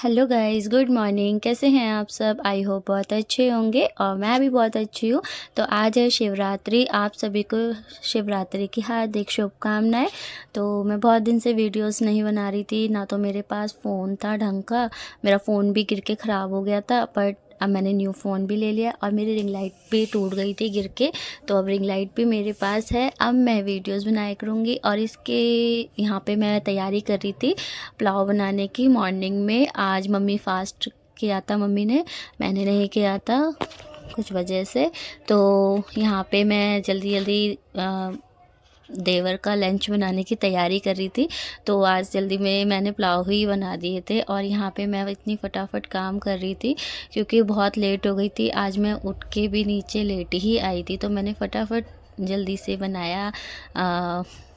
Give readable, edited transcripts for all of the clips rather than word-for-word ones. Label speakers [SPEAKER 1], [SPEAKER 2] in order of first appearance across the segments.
[SPEAKER 1] Hello guys, good morning. कैसे हैं आप सब? आई होप बहुत अच्छे होंगे और मैं भी बहुत अच्छी हूँ। तो आज है शिवरात्रि। आप सभी को शिवरात्रि की हार्दिक शुभकामनाएं। तो मैं बहुत दिन से वीडियोस नहीं बना रही थी, ना तो मेरे पास फ़ोन था ढंग का। मेरा फ़ोन भी गिर के ख़राब हो गया था, बट अब मैंने न्यू फ़ोन भी ले लिया और मेरी रिंग लाइट भी टूट गई थी गिर के। तो अब रिंग लाइट भी मेरे पास है। अब मैं वीडियोस बनाया करूँगी और इसके यहाँ पे मैं तैयारी कर रही थी पुलाव बनाने की। मॉर्निंग में आज मम्मी फास्ट किया था मम्मी ने, मैंने नहीं किया था कुछ वजह से। तो यहाँ पे मैं जल्दी जल्दी देवर का लंच बनाने की तैयारी कर रही थी। तो आज जल्दी में मैंने पुलाव ही बना दिए थे और यहाँ पे मैं इतनी फटाफट काम कर रही थी क्योंकि बहुत लेट हो गई थी। आज मैं उठ के भी नीचे लेट ही आई थी, तो मैंने फटाफट जल्दी से बनाया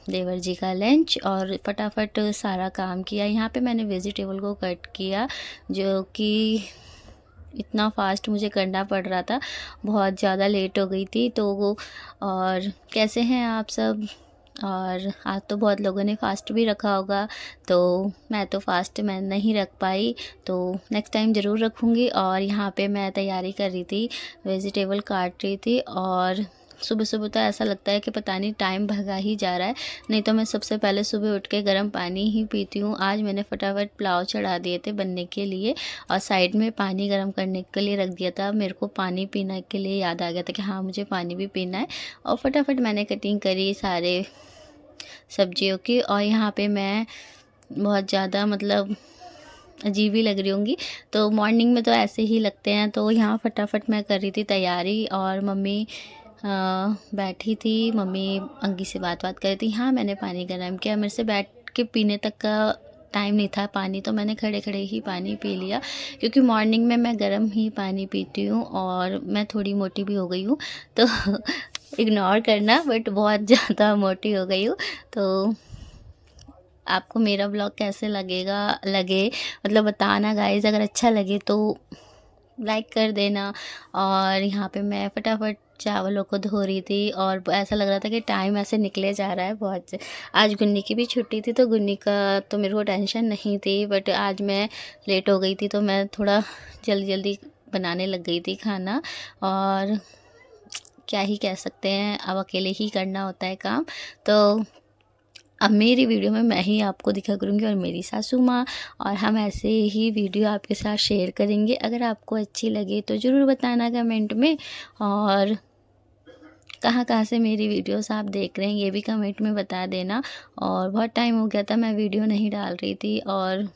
[SPEAKER 1] देवर जी का लंच और फटाफट सारा काम किया। यहाँ पे मैंने वेजिटेबल को कट किया, जो कि इतना फास्ट मुझे करना पड़ रहा था, बहुत ज़्यादा लेट हो गई थी। तो वो और कैसे हैं आप सब? और आज तो बहुत लोगों ने फ़ास्ट भी रखा होगा, तो मैं तो फ़ास्ट मैं नहीं रख पाई, तो नेक्स्ट टाइम ज़रूर रखूँगी। और यहाँ पे मैं तैयारी कर रही थी, वेजिटेबल काट रही थी। और सुबह सुबह तो ऐसा लगता है कि पता नहीं टाइम भगा ही जा रहा है। नहीं तो मैं सबसे पहले सुबह उठ के गर्म पानी ही पीती हूँ। आज मैंने फटाफट पुलाव चढ़ा दिए थे बनने के लिए और साइड में पानी गर्म करने के लिए रख दिया था। मेरे को पानी पीने के लिए याद आ गया था कि हाँ, मुझे पानी भी पीना है। और फटाफट मैंने कटिंग करी सारे सब्जियों की। और यहाँ पे मैं बहुत ज़्यादा मतलब अजीब ही लग रही होंगी, तो मॉर्निंग में तो ऐसे ही लगते हैं। तो यहाँ फटाफट मैं कर रही थी तैयारी और मम्मी बैठी थी। मम्मी अंगी से बात कर रही थी। हाँ, मैंने पानी गर्म किया, मेरे से बैठ के पीने तक का टाइम नहीं था पानी, तो मैंने खड़े खड़े ही पानी पी लिया क्योंकि मॉर्निंग में मैं गर्म ही पानी पीती हूँ और मैं थोड़ी मोटी भी हो गई हूँ, तो इग्नोर करना, बट बहुत ज़्यादा मोटी हो गई हूँ। तो आपको मेरा ब्लॉग कैसे लगे मतलब बताना गाइज़। अगर अच्छा लगे तो लाइक कर देना। और यहाँ पे मैं फटाफट चावलों को धो रही थी और ऐसा लग रहा था कि टाइम ऐसे निकले जा रहा है बहुत से। आज गुन्नी की भी छुट्टी थी, तो गुन्नी का तो मेरे को टेंशन नहीं थी, बट आज मैं लेट हो गई थी तो मैं थोड़ा जल्दी जल्दी बनाने लग गई थी खाना। और क्या ही कह सकते हैं, अब अकेले ही करना होता है काम। तो अब मेरी वीडियो में मैं ही आपको दिखा करूँगी और मेरी सासू माँ, और हम ऐसे ही वीडियो आपके साथ शेयर करेंगे। अगर आपको अच्छी लगे तो ज़रूर बताना कमेंट में। और कहाँ कहाँ से मेरी वीडियोस आप देख रहे हैं ये भी कमेंट में बता देना। और बहुत टाइम हो गया था मैं वीडियो नहीं डाल रही थी और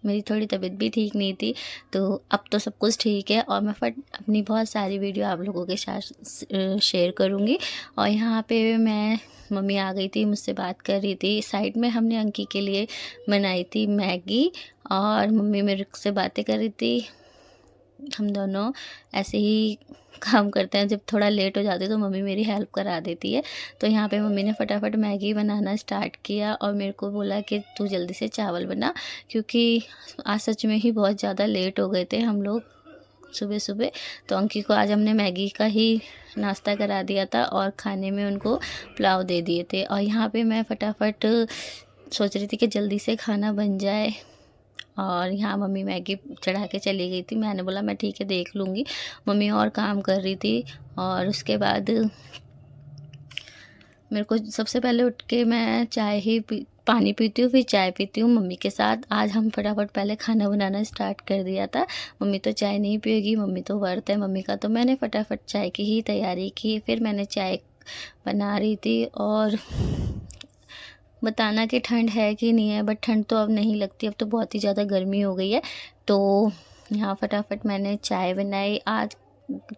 [SPEAKER 1] मेरी थोड़ी तबीयत भी ठीक नहीं थी, तो अब तो सब कुछ ठीक है और मैं अपनी बहुत सारी वीडियो आप लोगों के साथ शेयर करूँगी। और यहाँ पे मैं मम्मी आ गई थी, मुझसे बात कर रही थी। साइड में हमने अंकी के लिए बनाई थी मैगी और मम्मी मेरे से बातें कर रही थी। हम दोनों ऐसे ही काम करते हैं, जब थोड़ा लेट हो जाती है तो मम्मी मेरी हेल्प करा देती है। तो यहाँ पे मम्मी ने फटाफट मैगी बनाना स्टार्ट किया और मेरे को बोला कि तू जल्दी से चावल बना, क्योंकि आज सच में ही बहुत ज़्यादा लेट हो गए थे हम लोग सुबह सुबह। तो अंकी को आज हमने मैगी का ही नाश्ता करा दिया था और खाने में उनको पुलाव दे दिए थे। और यहाँ पे मैं फटाफट सोच रही थी कि जल्दी से खाना बन जाए। और यहाँ मम्मी मैगी चढ़ा के चली गई थी, मैंने बोला मैं ठीक है देख लूँगी। मम्मी और काम कर रही थी। और उसके बाद मेरे को सबसे पहले उठ के मैं चाय ही पानी पीती हूँ, फिर चाय पीती हूँ मम्मी के साथ। आज हम फटाफट पहले खाना बनाना स्टार्ट कर दिया था। मम्मी तो चाय नहीं पिएगी, मम्मी तो व्रत है मम्मी का, तो मैंने फटाफट चाय की ही तैयारी की। फिर मैंने चाय बना रही थी और बताना कि ठंड है कि नहीं है, बट ठंड तो अब नहीं लगती, अब तो बहुत ही ज़्यादा गर्मी हो गई है। तो यहाँ फटाफट मैंने चाय बनाई। आज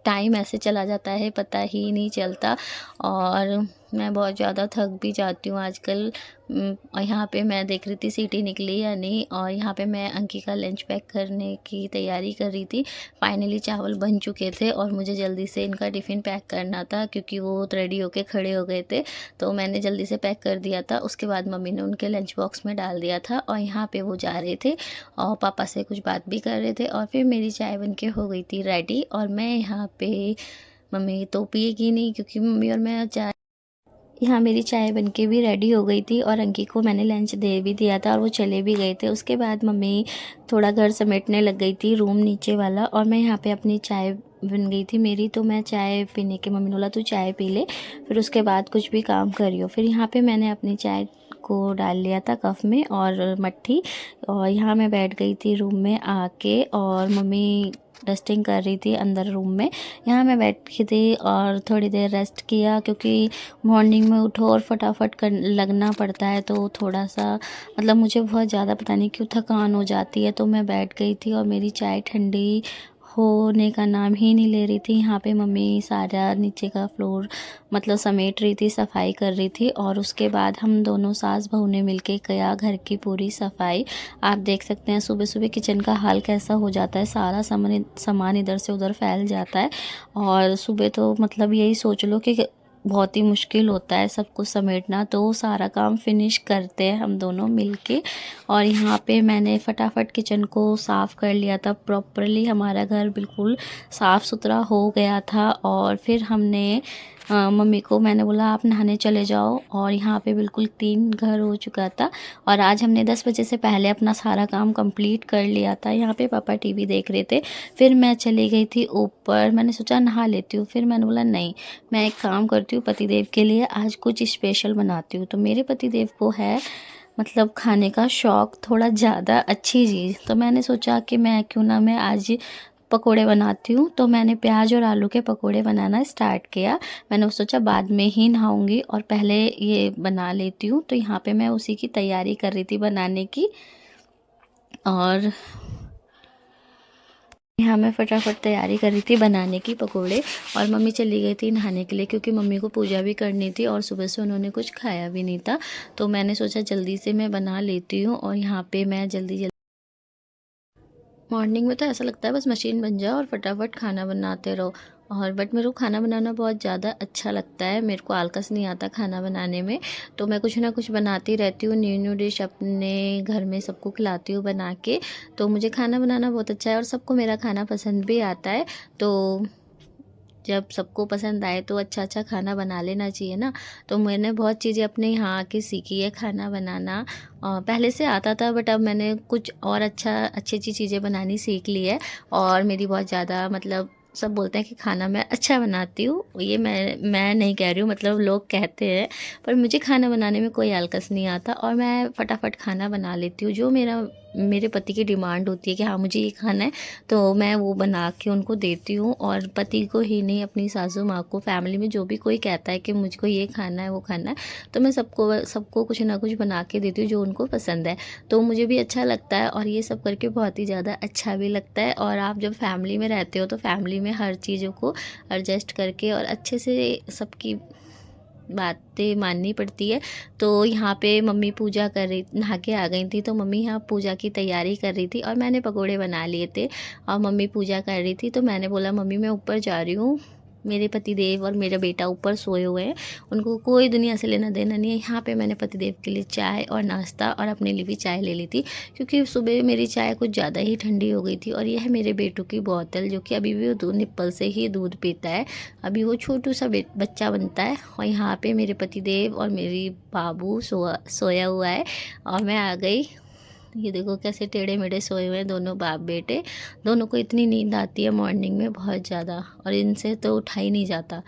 [SPEAKER 1] टाइम ऐसे चला जाता है पता ही नहीं चलता और मैं बहुत ज़्यादा थक भी जाती हूँ आजकल। और यहाँ पे मैं देख रही थी सीटी निकली या नहीं, और यहाँ पे मैं अंकी का लंच पैक करने की तैयारी कर रही थी। फाइनली चावल बन चुके थे और मुझे जल्दी से इनका टिफ़िन पैक करना था क्योंकि वो रेडी होके खड़े हो गए थे, तो मैंने जल्दी से पैक कर दिया था। उसके बाद मम्मी ने उनके लंच बॉक्स में डाल दिया था और यहाँ पे वो जा रहे थे और पापा से कुछ बात भी कर रहे थे। और फिर मेरी चाय बनके हो गई थी रेडी और मैं यहाँ पे, मम्मी तो पिएगी नहीं क्योंकि मम्मी और मैं चाय यहाँ मेरी चाय बनके भी रेडी हो गई थी और अंकी को मैंने लंच दे भी दिया था और वो चले भी गए थे। उसके बाद मम्मी थोड़ा घर समेटने लग गई थी, रूम नीचे वाला, और मैं यहाँ पे अपनी चाय बन गई थी मेरी, तो मैं चाय पीने के मम्मी ने बोला तू चाय पी ले, फिर उसके बाद कुछ भी काम करियो। फिर यहाँ पे मैंने अपनी चाय को डाल लिया था कप में और मट्ठी, और यहाँ मैं बैठ गई थी रूम में आके, और मम्मी डस्टिंग कर रही थी अंदर रूम में। यहाँ मैं बैठी थी और थोड़ी देर रेस्ट किया, क्योंकि मॉर्निंग में उठो और फटाफट कर लगना पड़ता है, तो थोड़ा सा मतलब मुझे बहुत ज़्यादा पता नहीं क्यों थकान हो जाती है। तो मैं बैठ गई थी और मेरी चाय ठंडी होने का नाम ही नहीं ले रही थी। यहाँ पे मम्मी सारा नीचे का फ्लोर मतलब समेट रही थी, सफाई कर रही थी, और उसके बाद हम दोनों सास बहू ने मिलके किया घर की पूरी सफाई। आप देख सकते हैं सुबह सुबह किचन का हाल कैसा हो जाता है, सारा सामान इधर से उधर फैल जाता है। और सुबह तो मतलब यही सोच लो कि बहुत ही मुश्किल होता है सब कुछ समेटना, तो सारा काम फिनिश करते हैं हम दोनों मिलके। और यहाँ पे मैंने फटाफट किचन को साफ़ कर लिया था प्रॉपरली, हमारा घर बिल्कुल साफ़ सुथरा हो गया था। और फिर हमने मम्मी को मैंने बोला आप नहाने चले जाओ, और यहाँ पे बिल्कुल क्लीन घर हो चुका था। और आज हमने 10 बजे से पहले अपना सारा काम कंप्लीट कर लिया था। यहाँ पे पापा टीवी देख रहे थे, फिर मैं चली गई थी ऊपर, मैंने सोचा नहा लेती हूँ, फिर मैंने बोला नहीं, मैं एक काम करती हूँ, पतिदेव के लिए आज कुछ स्पेशल बनाती हूँ। तो मेरे पतिदेव को है मतलब खाने का शौक़ थोड़ा ज़्यादा अच्छी चीज़, तो मैंने सोचा कि मैं क्यों ना मैं आज पकोड़े बनाती हूँ। तो मैंने प्याज और आलू के पकोड़े बनाना स्टार्ट किया। मैंने सोचा बाद में ही नहाऊंगी और पहले ये बना लेती हूँ। तो यहाँ पे मैं उसी की तैयारी कर रही थी बनाने की, और यहाँ मैं फटाफट तैयारी कर रही थी बनाने की पकोड़े। और मम्मी चली गई थी नहाने के लिए, क्योंकि मम्मी को पूजा भी करनी थी और सुबह से उन्होंने कुछ खाया भी नहीं था। तो मैंने सोचा जल्दी से मैं बना लेती हूँ, और यहाँ पे मैं जल्दी मॉर्निंग में तो ऐसा लगता है बस मशीन बन जाओ और फटाफट खाना बनाते रहो। और बट मेरे को खाना बनाना बहुत ज़्यादा अच्छा लगता है, मेरे को आलस नहीं आता खाना बनाने में। तो मैं कुछ ना कुछ बनाती रहती हूँ, न्यू न्यू डिश अपने घर में सबको खिलाती हूँ बना के। तो मुझे खाना बनाना बहुत अच्छा है और सबको मेरा खाना पसंद भी आता है। तो जब सबको पसंद आए तो अच्छा अच्छा खाना बना लेना चाहिए ना। तो मैंने बहुत चीज़ें अपने यहाँ आके सीखी है खाना बनाना। पहले से आता था, बट अब मैंने कुछ और अच्छी अच्छी चीज़ें बनानी सीख ली है। और मेरी बहुत ज़्यादा मतलब सब बोलते हैं कि खाना मैं अच्छा बनाती हूँ, ये मैं नहीं कह रही हूँ, मतलब लोग कहते हैं। पर मुझे खाना बनाने में कोई आलस नहीं आता, और मैं फटाफट खाना बना लेती हूँ। जो मेरे पति की डिमांड होती है कि हाँ मुझे ये खाना है, तो मैं वो बना के उनको देती हूँ। और पति को ही नहीं, अपनी सासू माँ को, फैमिली में जो भी कोई कहता है कि मुझको ये खाना है वो खाना है, तो मैं सबको सबको कुछ ना कुछ बना के देती हूँ जो उनको पसंद है। तो मुझे भी अच्छा लगता है, और ये सब करके बहुत ही ज़्यादा अच्छा भी लगता है। और आप जब फैमिली में रहते हो तो फैमिली में हर चीज़ों को एडजस्ट करके और अच्छे से सबकी बातें माननी पड़ती है। तो यहाँ पे मम्मी पूजा कर रही, नहा के आ गई थी, तो मम्मी यहाँ पूजा की तैयारी कर रही थी और मैंने पकोड़े बना लिए थे और मम्मी पूजा कर रही थी। तो मैंने बोला मम्मी मैं ऊपर जा रही हूँ, मेरे पतिदेव और मेरा बेटा ऊपर सोए हुए हैं, उनको कोई दुनिया से लेना देना नहीं है। यहाँ पे मैंने पतिदेव के लिए चाय और नाश्ता और अपने लिए भी चाय ले ली थी, क्योंकि सुबह मेरी चाय कुछ ज़्यादा ही ठंडी हो गई थी। और यह है मेरे बेटू की बोतल, जो कि अभी भी वो दूध निप्पल से ही दूध पीता है, अभी वो छोटू सा बच्चा बनता है। और यहाँ पे मेरे पतिदेव और मेरी बाबू सोया हुआ है, और मैं आ गई। ये देखो कैसे टेढ़े मेढ़े सोए हुए हैं दोनों बाप बेटे। दोनों को इतनी नींद आती है मॉर्निंग में बहुत ज़्यादा, और इनसे तो उठा ही नहीं जाता,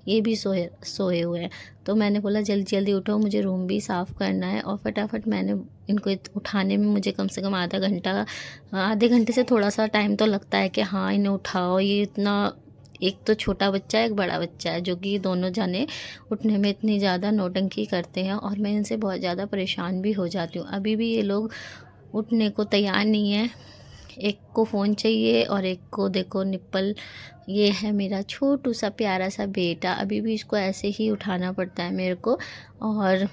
[SPEAKER 1] ये भी सोए सोए हुए हैं। तो मैंने बोला जल्दी जल्दी उठो, मुझे रूम भी साफ़ करना है। और फटाफट मैंने इनको उठाने में मुझे कम से कम आधे घंटे से थोड़ा सा टाइम तो लगता है कि हाँ इन्हें उठाओ। ये इतना, एक तो छोटा बच्चा है एक बड़ा बच्चा है, जो कि दोनों जाने उठने में इतनी ज़्यादा नौटंकी करते हैं, और मैं इनसे बहुत ज़्यादा परेशान भी हो जाती हूँ। अभी भी ये लोग उठने को तैयार नहीं है, एक को फ़ोन चाहिए और एक को देखो निप्पल। ये है मेरा छोटू सा प्यारा सा बेटा, अभी भी इसको ऐसे ही उठाना पड़ता है मेरे को, और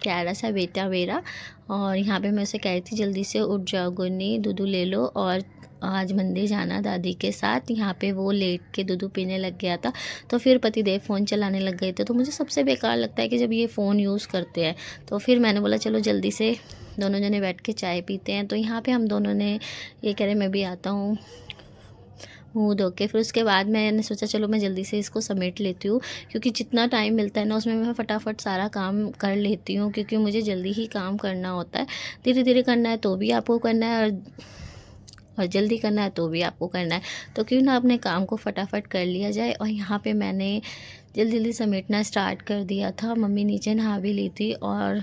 [SPEAKER 1] प्यारा सा बेटा मेरा। और यहाँ पे मैं उसे कह रही थी जल्दी से उठ जाओ गुन्नी, दूधू ले लो, और आज मंदिर जाना दादी के साथ। यहाँ पे वो लेट के दूधू पीने लग गया था, तो फिर पतिदेव फ़ोन चलाने लग गए थे। तो मुझे सबसे बेकार लगता है कि जब ये फ़ोन यूज़ करते हैं, तो फिर मैंने बोला चलो जल्दी से दोनों जने बैठ के चाय पीते हैं। तो यहाँ पे हम दोनों ने ये कह रहे मैं भी आता हूँ, मुँह धो के। फिर उसके बाद मैंने सोचा चलो मैं जल्दी से इसको समेट लेती हूँ, क्योंकि जितना टाइम मिलता है ना उसमें मैं फटाफट सारा काम कर लेती हूँ, क्योंकि मुझे जल्दी ही काम करना होता है। धीरे धीरे करना है तो भी आपको करना है, और जल्दी करना है तो भी आपको करना है। तो क्यों ना अपने काम को फटाफट कर लिया जाए। और यहाँ पे मैंने जल्दी जल्दी समेटना स्टार्ट कर दिया था। मम्मी नीचे नहा भी ली थी और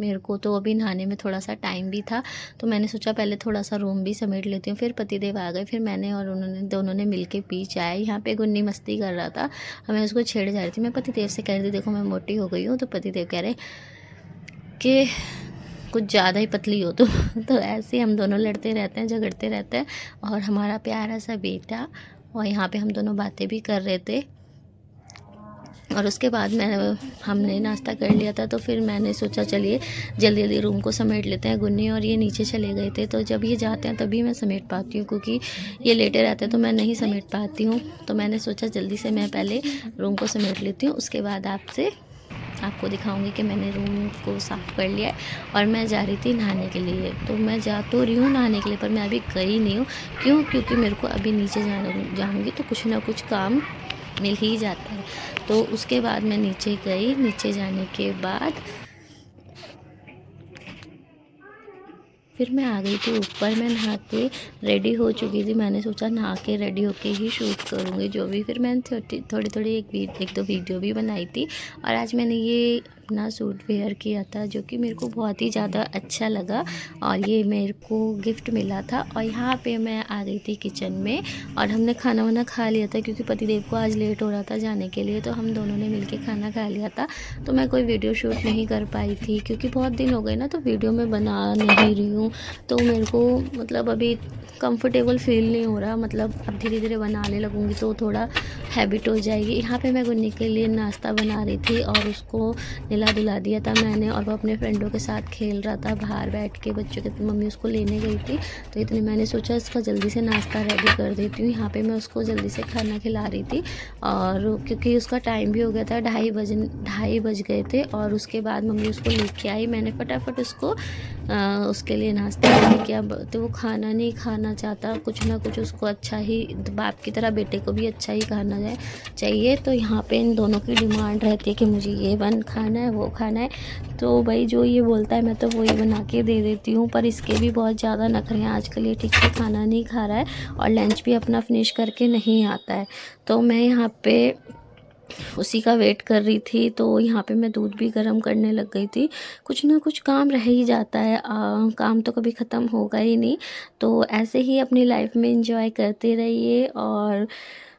[SPEAKER 1] मेरे को तो अभी नहाने में थोड़ा सा टाइम भी था, तो मैंने सोचा पहले थोड़ा सा रूम भी समेट लेती हूँ। फिर पतिदेव आ गए, फिर मैंने और उन्होंने दोनों ने मिल के पी चाय। यहाँ पे गुन्नी मस्ती कर रहा था, हमें उसको छेड़ जा रही थी। मैं पतिदेव से कह रही थी देखो मैं मोटी हो गई हूँ, तो पतिदेव कह रहे कि कुछ ज़्यादा ही पतली हो तुम। तो ऐसे हम दोनों लड़ते रहते हैं, झगड़ते रहते हैं, और हमारा प्यारा सा बेटा। और यहाँ पे हम दोनों बातें भी कर रहे थे। और उसके बाद हमने नाश्ता कर लिया था, तो फिर मैंने सोचा चलिए जल्दी जल्दी रूम को समेट लेते हैं। गुन्नी और ये नीचे चले गए थे, तो जब ये जाते हैं तभी मैं समेट पाती हूँ, क्योंकि ये लेटे रहते हैं तो मैं नहीं समेट पाती हूँ। तो मैंने सोचा जल्दी से मैं पहले रूम को समेट लेती हूँ, उसके बाद आपको दिखाऊंगी कि मैंने रूम को साफ़ कर लिया है। और मैं जा रही थी नहाने के लिए, तो मैं जा तो रही हूँ नहाने के लिए, पर मैं अभी गई नहीं हूँ। क्यों? क्योंकि मेरे को अभी नीचे जाऊँगी तो कुछ ना कुछ काम मिल ही जाता है। तो उसके बाद मैं नीचे गई। नीचे जाने के बाद फिर मैं आ गई थी ऊपर। मैं नहा के रेडी हो चुकी थी। मैंने सोचा नहा के रेडी होके ही शूट करूँगी जो भी। फिर मैंने थोड़ी एक दो वीडियो भी बनाई थी। और आज मैंने ये अपना सूट वेयर किया था, जो कि मेरे को बहुत ही ज़्यादा अच्छा लगा, और ये मेरे को गिफ्ट मिला था। और यहाँ पे मैं आ गई थी किचन में, और हमने खाना वाना खा लिया था, क्योंकि पतिदेव को आज लेट हो रहा था जाने के लिए, तो हम दोनों ने मिलके खाना खा लिया था। तो मैं कोई वीडियो शूट नहीं कर पाई थी, क्योंकि बहुत दिन हो गए ना, तो वीडियो में बना नहीं रही हूँ। तो मेरे को मतलब अभी कंफर्टेबल फील नहीं हो रहा। मतलब अब धीरे धीरे बनाने लगूँगी तो थोड़ा हैबिट हो जाएगी। यहाँ पे मैं गुन्नी के लिए नाश्ता बना रही थी, और उसको नहला धुला दिया था मैंने, और वो अपने फ्रेंडों के साथ खेल रहा था बाहर बैठ के। बच्चों के मम्मी उसको लेने गई थी, तो इतने मैंने सोचा इसका जल्दी से नाश्ता रेडी कर देती हूँ। यहाँ पे मैं उसको जल्दी से खाना खिला रही थी, और क्योंकि उसका टाइम भी हो गया था, 2:30 बज गए थे। और उसके बाद मम्मी उसको लेके आई। मैंने फटाफट उसको उसके लिए नाश्ता रेडी किया। तो वो खाना नहीं खाना चाहता, कुछ ना कुछ उसको अच्छा ही, बाप की तरह बेटे को भी अच्छा ही खाना चाहिए। तो यहाँ पे इन दोनों की डिमांड रहती है कि मुझे ये खाना है, वो खाना है। तो भाई जो ये बोलता है मैं तो वही बना के दे देती हूँ। पर इसके भी बहुत ज़्यादा नखरे हैं आजकल। ये ठीक से खाना नहीं खा रहा है, और लंच भी अपना फिनिश करके नहीं आता है। तो मैं यहाँ पे उसी का वेट कर रही थी। तो यहाँ पे मैं दूध भी गर्म करने लग गई थी। कुछ ना कुछ काम रह ही जाता है, काम तो कभी ख़त्म होगा ही नहीं। तो ऐसे ही अपनी लाइफ में एंजॉय करते रहिए। और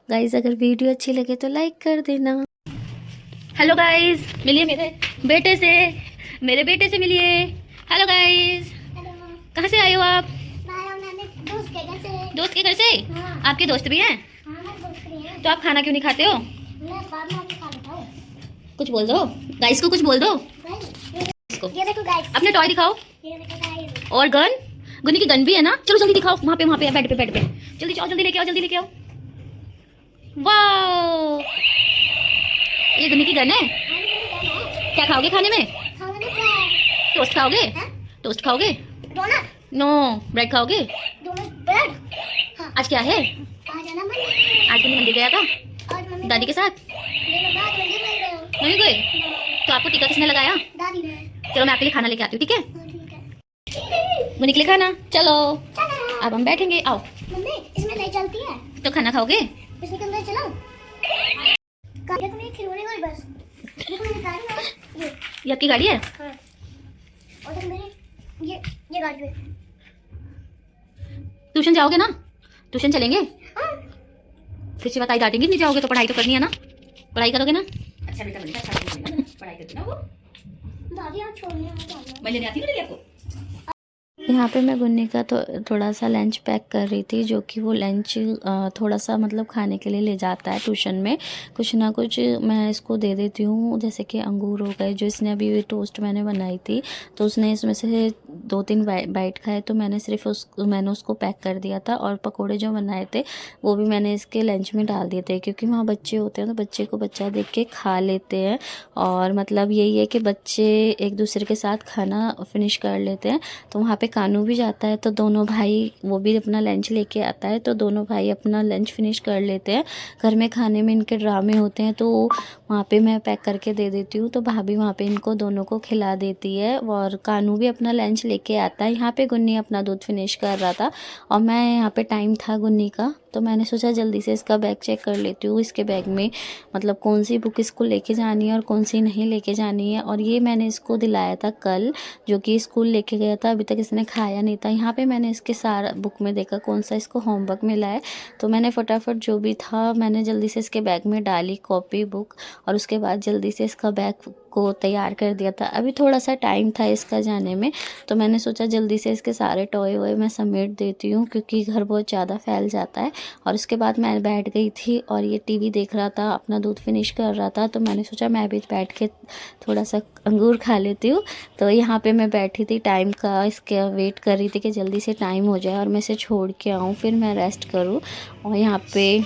[SPEAKER 1] गाइज़ अगर वीडियो अच्छी लगे तो लाइक कर देना। हेलो गाइज़, मिलिए मेरे बेटे से मिलिए। हेलो गाइज़, कहाँ से आए हो आप? दोस्त के घर से? हाँ। आपके दोस्त भी हैं? हाँ, तो आप खाना क्यों नहीं खाते हो? कुछ बोल दो गाइस को, कुछ बोल दो इसको। ये देखो गाइस, अपने टॉय दिखाओ। ये देखो गाइस, और गन, गुन्नी की गन भी है ना। चलो जल्दी दिखाओ, वहाँ पे बेड पे जल्दी जाओ, जल्दी लेके आओ। वाओ, ये गुन्नी की गन है। क्या खाओगे खाने में? टोस्ट खाओगे? टोस्ट खाओगे? नो, ब्रेड खाओगे? आज क्या है? आज मंदिर गया था दादी के साथ? नहीं गए? तो आपको टीका किसने लगाया? दादी ने। चलो मैं आपके लिए खाना लेके आती हूँ, ठीक है? वो निकले खाना। चलो अब हम बैठेंगे। आओ। मम्मी इसमें नहीं चलती है तो खाना खाओगे? इसमें अंदर चलो। बस ये आपकी गाड़ी है? हाँ। और मेरी ये गाड़ी है। ट्यूशन जाओगे ना? ट्यूशन चलेंगे? हाँ। फिर से बताई डांटेंगे नहीं जाओगे तो। पढ़ाई तो करनी है ना, पढ़ाई करोगे ना? अच्छा बेटा बनेगा, अच्छा बनेगा, पढ़ाई करके ना। वो दादी आप छोड़ने मैं लेने आती हूँ ना आपको। यहाँ पे मैं गुन्नी का तो थोड़ा सा लंच पैक कर रही थी, जो कि वो लंच थोड़ा सा मतलब खाने के लिए ले जाता है ट्यूशन में। कुछ ना कुछ मैं इसको दे देती हूँ, जैसे कि अंगूर हो गए, जो इसने अभी टोस्ट मैंने बनाई थी तो उसने इसमें से 2-3 बाइट खाए तो मैंने उसको पैक कर दिया था। और पकोड़े जो बनाए थे वो भी मैंने इसके लंच में डाल दिए थे, क्योंकि वहाँ बच्चे होते हैं तो बच्चे को बच्चा देख के खा लेते हैं। और मतलब यही है कि बच्चे एक दूसरे के साथ खाना फिनिश कर लेते हैं। तो वहाँ पे कानू भी जाता है तो दोनों भाई, वो भी अपना लंच लेके आता है तो दोनों भाई अपना लंच फिनिश कर लेते हैं। घर में खाने में इनके ड्रामे होते हैं तो वहाँ पे मैं पैक करके दे देती हूँ, तो भाभी वहाँ पे इनको दोनों को खिला देती है। और कानू भी अपना लंच लेके आता है। यहाँ पे गुन्नी अपना दूध फिनिश कर रहा था और मैं यहाँ पे टाइम था गुन्नी का, तो मैंने सोचा जल्दी से इसका बैग चेक कर लेती हूँ। इसके बैग में मतलब कौन सी बुक इसको लेके जानी है और कौन सी नहीं लेके जानी है। और ये मैंने इसको दिलाया था कल, जो कि स्कूल लेके गया था, अभी तक इसने खाया नहीं था। यहाँ पे मैंने इसके सारा बुक में देखा कौन सा इसको होमवर्क मिला है, तो मैंने फटाफट जो भी था मैंने जल्दी से इसके बैग में डाली, कॉपी बुक, और उसके बाद जल्दी से इसका बैग को तैयार कर दिया था। अभी थोड़ा सा टाइम था इसका जाने में, तो मैंने सोचा जल्दी से इसके सारे टॉय वॉय मैं समेट देती हूँ, क्योंकि घर बहुत ज़्यादा फैल जाता है। और उसके बाद मैं बैठ गई थी और ये टीवी देख रहा था, अपना दूध फिनिश कर रहा था, तो मैंने सोचा मैं भी बैठ के थोड़ा सा अंगूर खा लेती हूँ। तो यहाँ पे मैं बैठी थी, टाइम का इसके वेट कर रही थी कि जल्दी से टाइम हो जाए और मैं इसे छोड़ के आऊँ, फिर मैं रेस्ट करूँ। और यहाँ पे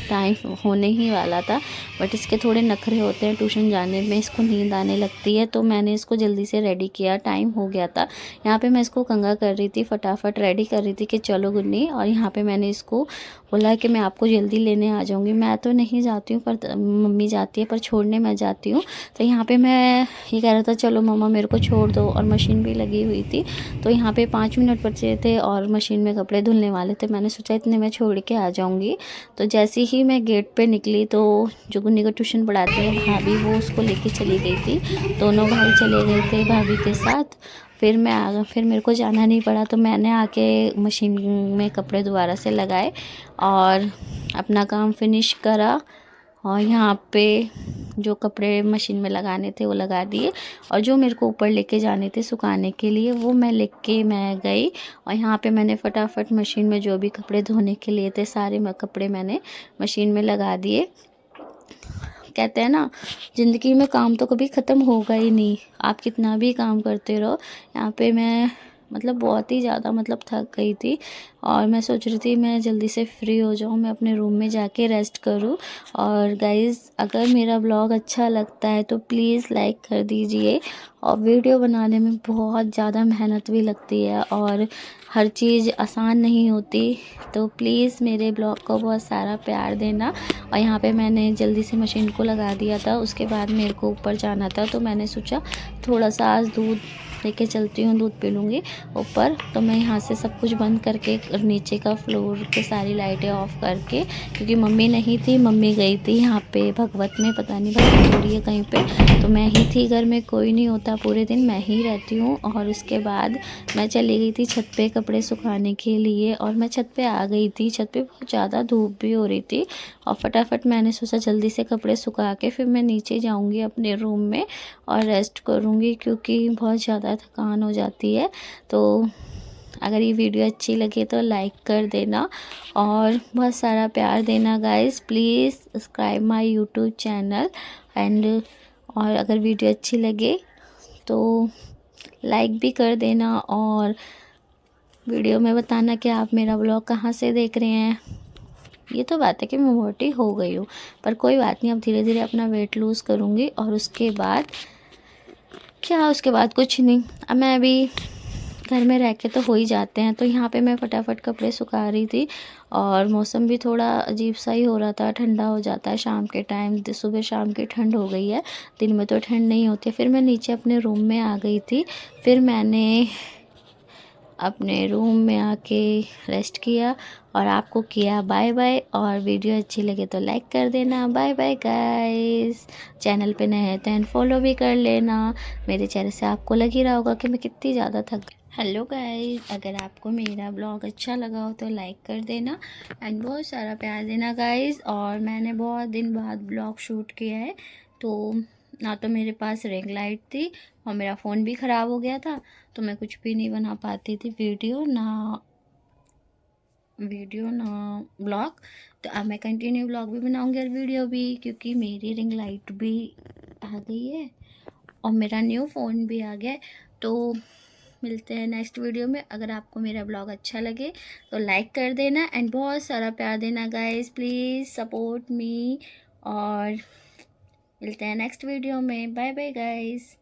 [SPEAKER 1] टाइम होने ही वाला था, बट इसके थोड़े नखरे होते हैं ट्यूशन जाने में, इसको नींद आने लगती है, तो मैंने इसको जल्दी से रेडी किया, टाइम हो गया था। यहाँ पे मैं इसको कंघा कर रही थी, फटाफट रेडी कर रही थी कि चलो गुन्नी। और यहाँ पे मैंने इसको बोला कि मैं आपको जल्दी लेने आ जाऊँगी। मैं तो नहीं जाती हूँ पर मम्मी जाती है, पर छोड़ने मैं जाती हूँ। तो यहाँ पे मैं ये कह रहा था चलो मम्मा मेरे को छोड़ दो, और मशीन भी लगी हुई थी। तो यहाँ पे 5 मिनट बचे थे और मशीन में कपड़े धुलने वाले थे। मैंने सोचा इतने मैं छोड़ के आ जाऊँगी। तो जैसे ही मैं गेट पे निकली तो जो गुन्नी को ट्यूशन पढ़ाते हैं भाभी, वो उसको लेके चली गई थी। दोनों भाई चले गए थे भाभी के साथ। फिर मैं आ गई, फिर मेरे को जाना नहीं पड़ा, तो मैंने आके मशीन में कपड़े दोबारा से लगाए और अपना काम फिनिश करा। और यहाँ पे जो कपड़े मशीन में लगाने थे वो लगा दिए, और जो मेरे को ऊपर लेके जाने थे सुखाने के लिए वो मैं लेके मैं गई। और यहाँ पे मैंने फटाफट मशीन में जो भी कपड़े धोने के लिए थे सारे कपड़े मैंने मशीन में लगा दिए। कहते हैं ना, ज़िंदगी में काम तो कभी ख़त्म होगा ही नहीं, आप कितना भी काम करते रहो। यहाँ पे मैं मतलब बहुत ही ज़्यादा मतलब थक गई थी और मैं सोच रही थी मैं जल्दी से फ्री हो जाऊँ, मैं अपने रूम में जाके रेस्ट करूँ। और गाइज़, अगर मेरा ब्लॉग अच्छा लगता है तो प्लीज़ लाइक कर दीजिए। और वीडियो बनाने में बहुत ज़्यादा मेहनत भी लगती है और हर चीज़ आसान नहीं होती, तो प्लीज़ मेरे ब्लॉग को बहुत सारा प्यार देना। और यहाँ पे मैंने जल्दी से मशीन को लगा दिया था। उसके बाद मेरे को ऊपर जाना था, तो मैंने सोचा थोड़ा सा आज दूध लेके चलती हूँ, दूध पी लूँगी ऊपर। तो मैं यहाँ से सब कुछ बंद करके नीचे का फ्लोर के सारी लाइटें ऑफ़ करके, क्योंकि मम्मी नहीं थी, मम्मी गई थी यहाँ पे भगवत में, पता नहीं भगवत हो रही है कहीं पे, तो मैं ही थी घर में, कोई नहीं होता, पूरे दिन मैं ही रहती हूँ। और उसके बाद मैं चली गई थी छत पे कपड़े सुखाने के लिए, और मैं छत पे आ गई थी। छत पे बहुत ज़्यादा धूप भी हो रही थी और फटाफट मैंने सोचा जल्दी से कपड़े सुखा के फिर मैं नीचे जाऊँगी अपने रूम में और रेस्ट करूँगी, क्योंकि बहुत ज़्यादा थकान हो जाती है। तो अगर ये वीडियो अच्छी लगे तो लाइक कर देना और बहुत सारा प्यार देना guys. Please subscribe my YouTube channel and, और अगर वीडियो अच्छी लगे तो लाइक भी कर देना और वीडियो में बताना कि आप मेरा ब्लॉग कहाँ से देख रहे हैं। ये तो बात है कि मैं मोटी हो गई हूँ, पर कोई बात नहीं, अब धीरे धीरे अपना वेट लूज़ करूँगी और उसके बाद क्या, उसके बाद कुछ नहीं। अब मैं अभी घर में रह के तो हो ही जाते हैं। तो यहाँ पे मैं फटाफट कपड़े सुखा रही थी और मौसम भी थोड़ा अजीब सा ही हो रहा था, ठंडा हो जाता है शाम के टाइम, सुबह शाम की ठंड हो गई है, दिन में तो ठंड नहीं होती। फिर मैं नीचे अपने रूम में आ गई थी, फिर मैंने अपने रूम में आके रेस्ट किया और आपको किया बाय बाय। और वीडियो अच्छी लगे तो लाइक कर देना। Bye bye guys. चैनल पे नए हैं तो फॉलो भी कर लेना। मेरे चेहरे से आपको लग ही रहा होगा कि मैं कितनी ज़्यादा थक। हेलो गाइस, अगर आपको मेरा ब्लॉग अच्छा लगा हो तो लाइक कर देना एंड बहुत सारा प्यार देना गाइस। और मैंने बहुत दिन बाद ब्लॉग शूट किया है, तो ना तो मेरे पास रिंग लाइट थी और मेरा फ़ोन भी ख़राब हो गया था, तो मैं कुछ भी नहीं बना पाती थी, वीडियो ना ब्लॉग। तो अब मैं कंटिन्यू ब्लॉग भी बनाऊंगी और वीडियो भी, क्योंकि मेरी रिंग लाइट भी आ गई है और मेरा न्यू फ़ोन भी आ गया है। तो मिलते हैं नेक्स्ट वीडियो में। अगर आपको मेरा ब्लॉग अच्छा लगे तो लाइक कर देना एंड बहुत सारा प्यार देना गाइस, प्लीज़ सपोर्ट मी। और मिलते हैं नेक्स्ट वीडियो में। Bye bye guys.